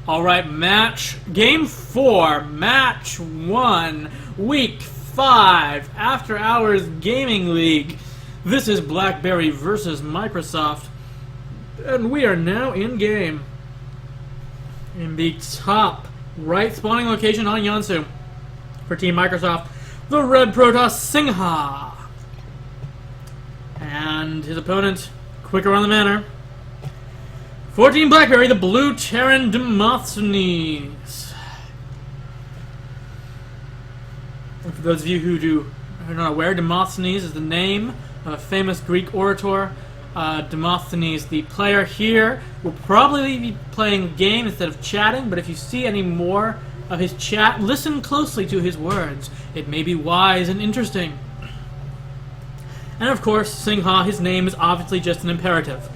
Alright, Game 4, Match 1, Week 5, After Hours Gaming League. This is BlackBerry versus Microsoft, and we are now in game. In the top right spawning location on Yeonsu for Team Microsoft, the red Protoss Singha. And his opponent, quicker on the manner, for Team BlackBerry, the blue Terran Demosthenes. And for those of you who are not aware, Demosthenes is the name of a famous Greek orator. Demosthenes, the player here, will probably be playing a game instead of chatting, but if you see any more of his chat, listen closely to his words. It may be wise and interesting. And of course, Singha, his name is obviously just an imperative.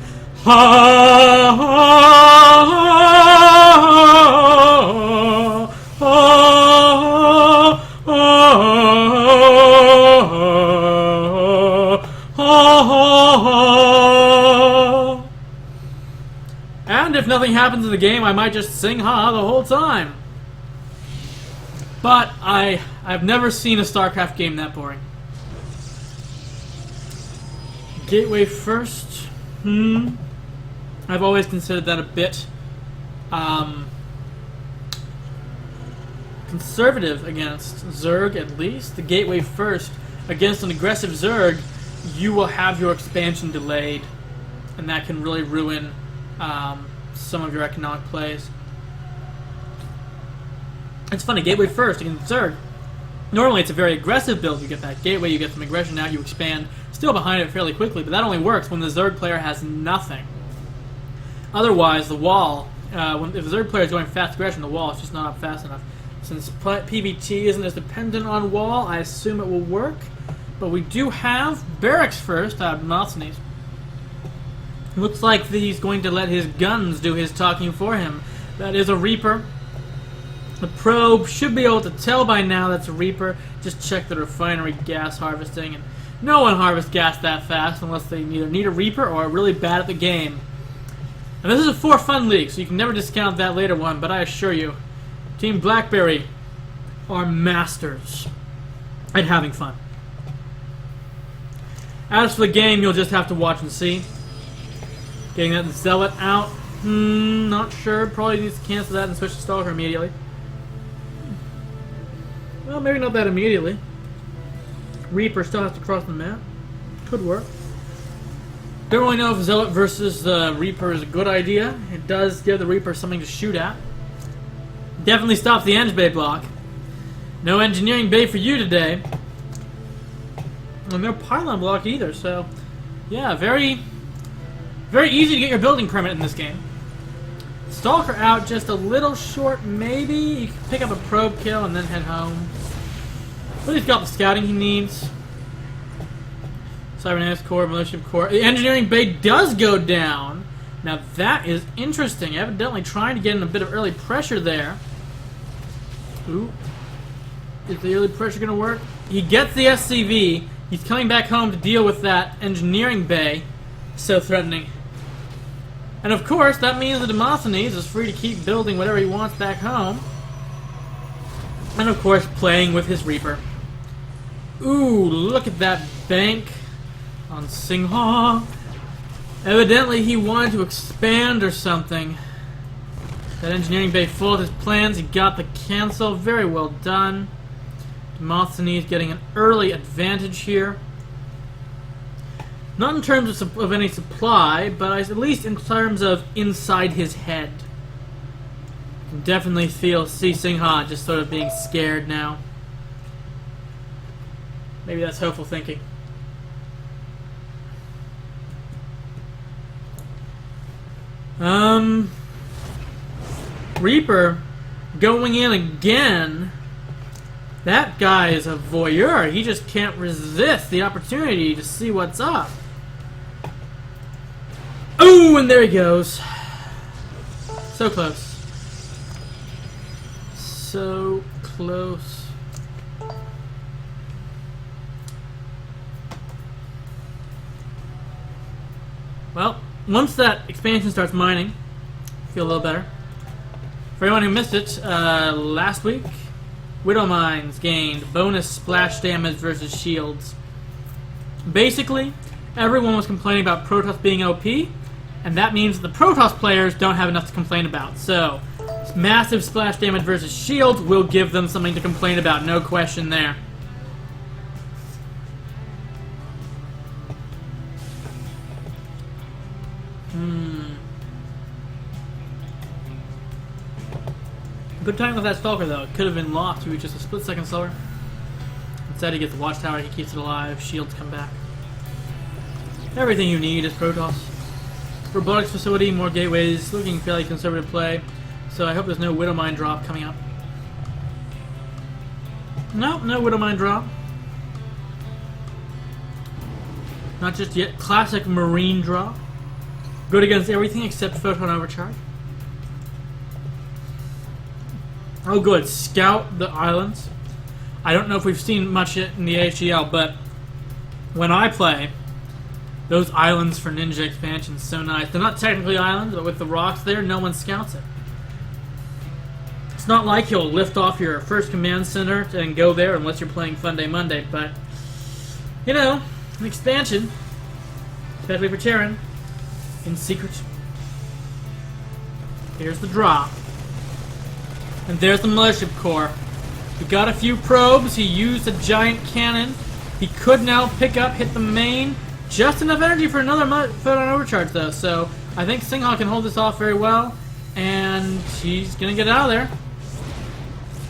Ha ha ha ha. And if nothing happens in the game, I might just sing ha the whole time. But I've never seen a StarCraft game that boring. Gateway first. I've always considered that a bit conservative against Zerg, at least. The gateway first. Against an aggressive Zerg, you will have your expansion delayed, and that can really ruin some of your economic plays. It's funny, gateway first against Zerg. Normally it's a very aggressive build. You get that gateway, you get some aggression out, you expand, still behind it fairly quickly, but that only works when the Zerg player has nothing. Otherwise, the wall, if the Zerg player is going fast aggression, the wall is just not up fast enough. Since PvT isn't as dependent on wall, I assume it will work. But we do have barracks first, Demosthenes. Looks like he's going to let his guns do his talking for him. That is a Reaper. The probe should be able to tell by now that's a Reaper. Just check the refinery gas harvesting, and no one harvests gas that fast unless they either need a Reaper or are really bad at the game. And this is a for fun league, so you can never discount that later one, but I assure you, Team BlackBerry are masters at having fun. As for the game, you'll just have to watch and see. Getting that Zealot out, not sure. Probably needs to cancel that and switch to Stalker immediately. Well, maybe not that immediately. Reaper still has to cross the map. Could work. Don't really know if Zealot versus the Reaper is a good idea. It does give the Reaper something to shoot at. Definitely stops the Eng Bay block. No engineering bay for you today. And no pylon block either, so yeah, very easy to get your building permit in this game. Stalker out just a little short, maybe. You can pick up a probe kill and then head home. But he's got the scouting he needs. Cybernetics core, militia core. The engineering bay does go down. Now that is interesting. Evidently trying to get in a bit of early pressure there. Ooh. Is the early pressure going to work? He gets the SCV. He's coming back home to deal with that engineering bay. So threatening. And of course, that means the Demosthenes is free to keep building whatever he wants back home. And of course, playing with his Reaper. Ooh, look at that bank on Singha. Evidently, he wanted to expand or something. That engineering bay full of his plans. He got the cancel. Very well done. Demosthenes getting an early advantage here. Not in terms of any supply, but at least in terms of inside his head. You can definitely see Singha just sort of being scared now. Maybe that's hopeful thinking. Reaper going in again. That guy is a voyeur. He just can't resist the opportunity to see what's up. Oh, and there he goes. So close. So close. Well, once that expansion starts mining, feel a little better. For anyone who missed it, last week, Widow Mines gained bonus splash damage versus shields. Basically, everyone was complaining about Protoss being OP, and that means the Protoss players don't have enough to complain about. So, massive splash damage versus shields will give them something to complain about, no question there. Good time with that Stalker, though. It could have been lost. He was just a split second slower. Instead, he gets the Watchtower. He keeps it alive. Shields come back. Everything you need is Protoss. Robotics facility, more gateways. Looking fairly conservative play. So I hope there's no Widow Mine drop coming up. Nope, no Widow Mine drop. Not just yet. Classic Marine drop. Good against everything except Photon Overcharge. Oh good, scout the islands. I don't know if we've seen much yet in the AHGL, but when I play, those islands for Ninja expansion so nice. They're not technically islands, but with the rocks there, no one scouts it. It's not like you'll lift off your first command center and go there unless you're playing Fun Day Monday, but, you know, an expansion, especially for Terran, in secret. Here's the drop. And there's the Mothership Core. He got a few probes, he used a giant cannon. He could now pick up, hit the main. Just enough energy for another Photon Overcharge though, so I think Singha can hold this off very well. And he's gonna get out of there.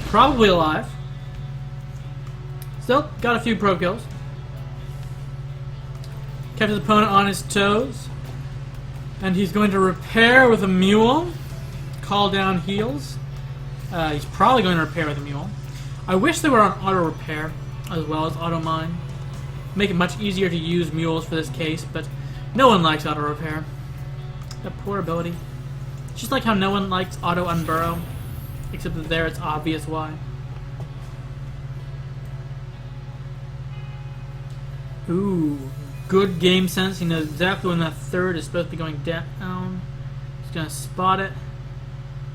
Probably alive. Still, got a few probe kills. Kept his opponent on his toes. And he's going to repair with a mule. Call down heals. He's probably going to repair with a mule. I wish they were on auto repair as well as auto mine. Make it much easier to use mules for this case, but no one likes auto repair. That poor ability. Just like how no one likes auto unburrow, except that there it's obvious why. Ooh, good game sense. He knows exactly when that third is supposed to be going down. He's gonna spot it.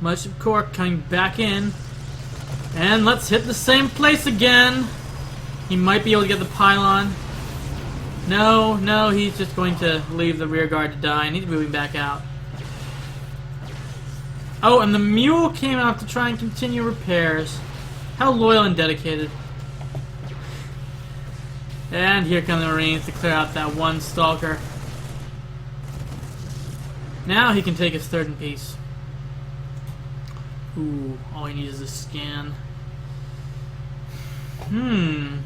Mothership Core coming back in. And let's hit the same place again. He might be able to get the pylon. No, he's just going to leave the rear guard to die, and he's moving back out. Oh, and the mule came out to try and continue repairs. How loyal and dedicated. And here come the Marines to clear out that one Stalker. Now he can take his third in peace. Ooh, all he needs is a scan. I'm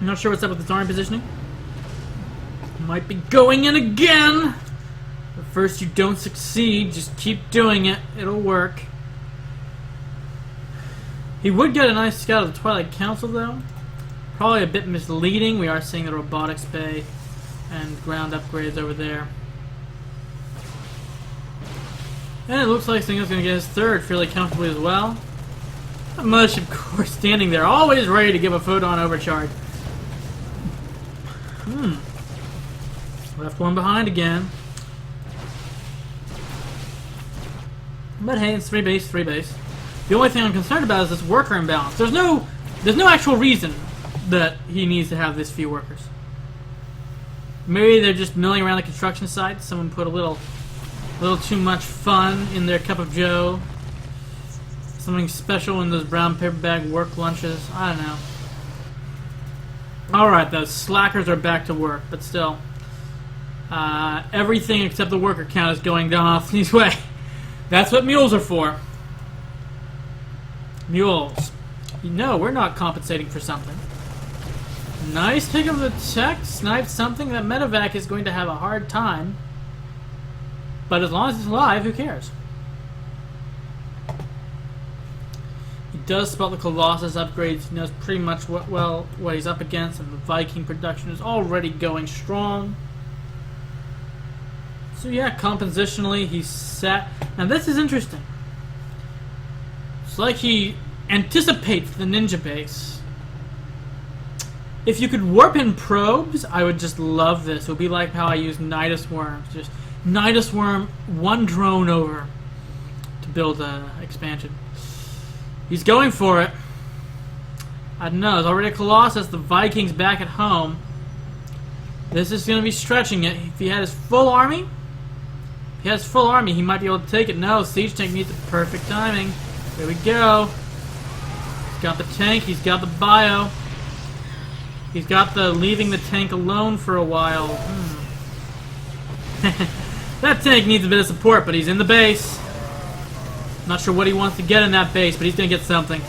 not sure what's up with the army positioning. Might be going in again! But first you don't succeed, just keep doing it. It'll work. He would get a nice scout of the Twilight Council, though. Probably a bit misleading. We are seeing the robotics bay and ground upgrades over there. And it looks like Singha's going to get his third fairly comfortably as well. A Mothership Core standing there, always ready to give a Photon Overcharge. Left one behind again. But hey, it's 3 base, 3 base. The only thing I'm concerned about is this worker imbalance. There's no actual reason that he needs to have this few workers. Maybe they're just milling around the construction site. Someone put a little too much fun in their cup of joe. Something special in those brown paper bag work lunches. I don't know. Alright, those slackers are back to work, but still. Everything except the worker count is going Demosthenes' way. That's what mules are for. Mules. You know, we're not compensating for something. Nice pick of the tech. Sniped something that medevac is going to have a hard time. But as long as it's alive, who cares? He does spot the Colossus upgrades. He knows pretty much what he's up against, and the Viking production is already going strong. So yeah, compositionally he's set. Now this is interesting. It's like he anticipates the ninja base. If you could warp in probes, I would just love this. It would be like how I use Nidus Worms. Just Nidus Worm, one drone over. to build expansion. He's going for it. I don't know. There's already a Colossus. The Vikings back at home. This is going to be stretching it. If he had his full army, he might be able to take it. No, Siege Tank needs the perfect timing. There we go. He's got the tank. He's got the bio. He's got the leaving the tank alone for a while. That tank needs a bit of support, but he's in the base. Not sure what he wants to get in that base, but he's going to get something.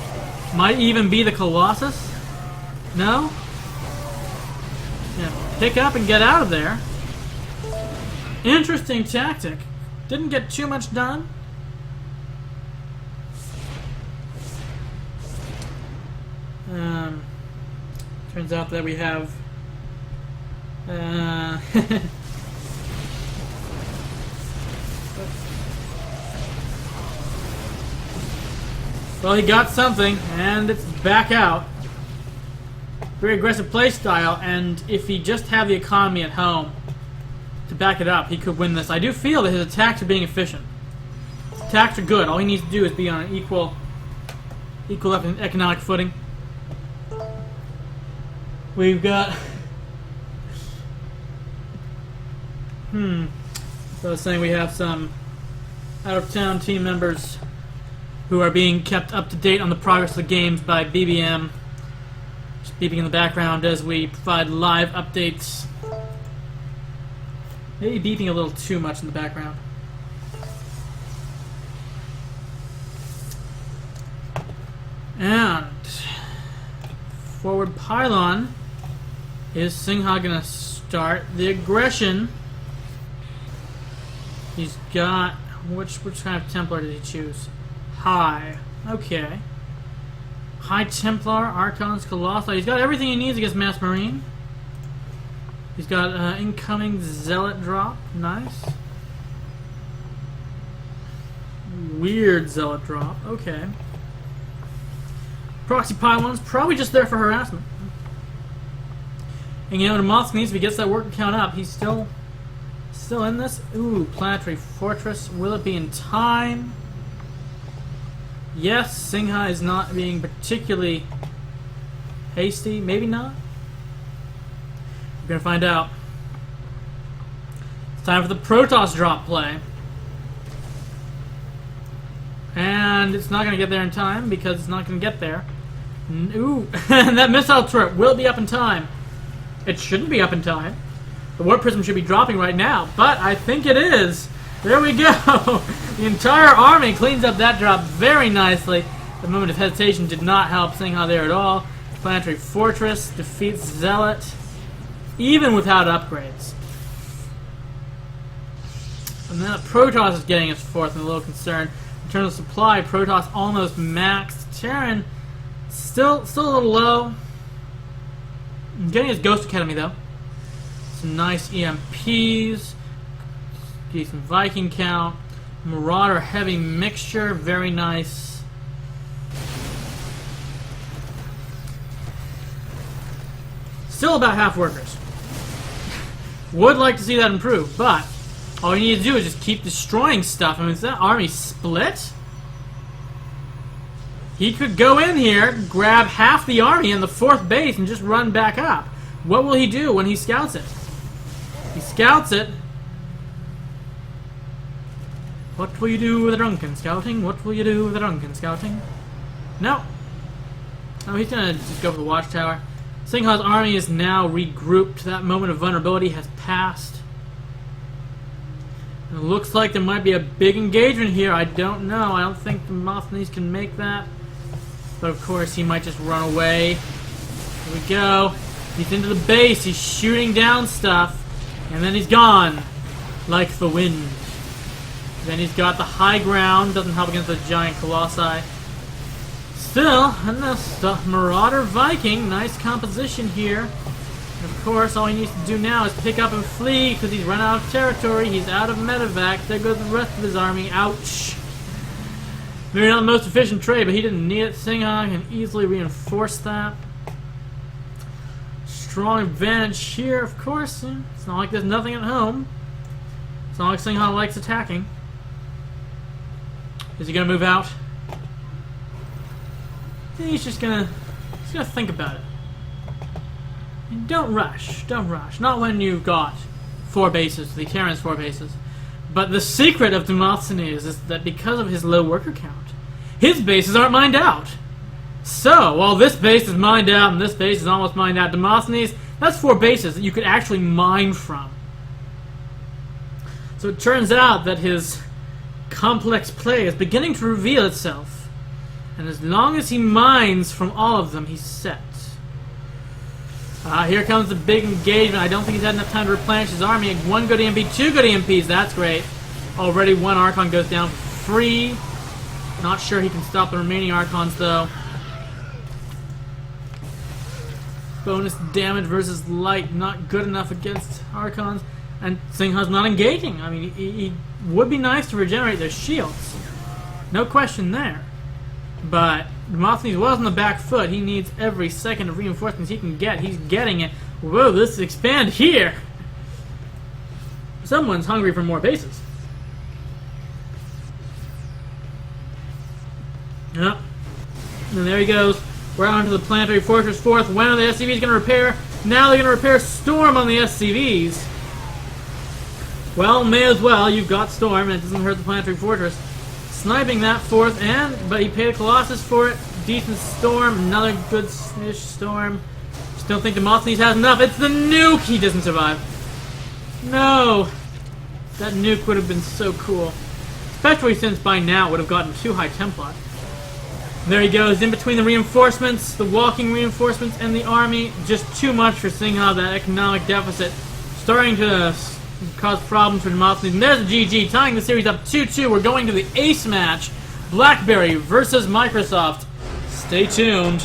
Might even be the Colossus? No? Yeah, pick up and get out of there. Interesting tactic. Didn't get too much done. Turns out that we have well, he got something, and it's back out. Very aggressive play style, and if he just had the economy at home to back it up, he could win this. I do feel that his attacks are being efficient. His attacks are good. All he needs to do is be on an equal economic footing. We've got... So I was saying we have some out-of-town team members who are being kept up to date on the progress of the games by BBM. Just beeping in the background as we provide live updates. Maybe beeping a little too much in the background. And forward pylon. Is Singha gonna start the aggression? He's got which kind of Templar did he choose? High. Okay. High Templar, Archons, Colossi. He's got everything he needs against Mass Marine. He's got incoming Zealot drop. Nice. Weird Zealot drop. Okay. Proxy pylons probably just there for harassment. And you know, Demosthenes, if he gets that worker count up, he's still in this. Ooh, Planetary Fortress. Will it be in time? Yes, Singha is not being particularly hasty. Maybe not. We're gonna find out. It's time for the Protoss drop play. And it's not gonna get there in time because it's not gonna get there. Ooh, that missile turret will be up in time. It shouldn't be up in time. The Warp Prism should be dropping right now, but I think it is. There we go. The entire army cleans up that drop very nicely. The moment of hesitation did not help Singha there at all. Planetary Fortress defeats Zealot, even without upgrades. And then Protoss is getting its fourth and a little concerned. In terms of supply, Protoss almost maxed. Terran still a little low. Getting his Ghost Academy though. Some nice EMPs. Decent Viking count. Marauder heavy mixture. Very nice. Still about half workers. Would like to see that improve, but all you need to do is just keep destroying stuff. I mean, is that army split? He could go in here, grab half the army in the fourth base, and just run back up. What will he do when he scouts it? He scouts it. What will you do with a drunken scouting? What will you do with a drunken scouting? No. No, he's gonna just go for the watchtower. Singha's army is now regrouped. That moment of vulnerability has passed. And it looks like there might be a big engagement here. I don't know. I don't think the Demosthenes can make that. But of course, he might just run away. Here we go. He's into the base. He's shooting down stuff. And then he's gone. Like the wind. Then he's got the high ground. Doesn't help against the giant colossi. Still, the Marauder Viking. Nice composition here. And of course, all he needs to do now is pick up and flee because he's run out of territory. He's out of medevac. There goes the rest of his army. Ouch. Maybe not the most efficient trade, but he didn't need it. Singha can easily reinforce that. Strong advantage here, of course. It's not like there's nothing at home. It's not like Singha likes attacking. Is he gonna move out? He's just gonna think about it. And don't rush. Don't rush. Not when you've got 4 bases. The Terran's 4 bases. But the secret of Demosthenes is that because of his low worker count, his bases aren't mined out. So, while this base is mined out and this base is almost mined out, Demosthenes, that's 4 bases that you could actually mine from. So it turns out that his complex play is beginning to reveal itself. And as long as he mines from all of them, he's set. Here comes the big engagement. I don't think he's had enough time to replenish his army. 1 good EMP, 2 good EMPs. That's great. Already 1 Archon goes down for free. Not sure he can stop the remaining Archons, though. Bonus damage versus light. Not good enough against Archons. And Singha's not engaging. I mean, he would be nice to regenerate their shields. No question there. But Demosthenes was on the back foot. He needs every second of reinforcements he can get. He's getting it. Whoa, let's expand here! Someone's hungry for more bases. Yep. And there he goes. We're on to the Planetary Fortress 4th. When are the SCVs going to repair? Now they're going to repair Storm on the SCVs. Well, may as well. You've got Storm, and it doesn't hurt the Planetary Fortress. Sniping that 4th, but he paid a Colossus for it. Decent Storm, another good-ish Storm. Just don't think Demosthenes has enough. It's the nuke! He doesn't survive. No! That nuke would have been so cool. Especially since by now it would have gotten 2 High Templar. There he goes, in between the reinforcements, the walking reinforcements, and the army. Just too much for Singha, that economic deficit. Starting to cause problems for Demosthenes. And there's a GG, tying the series up 2-2. We're going to the ace match. BlackBerry versus Microsoft. Stay tuned.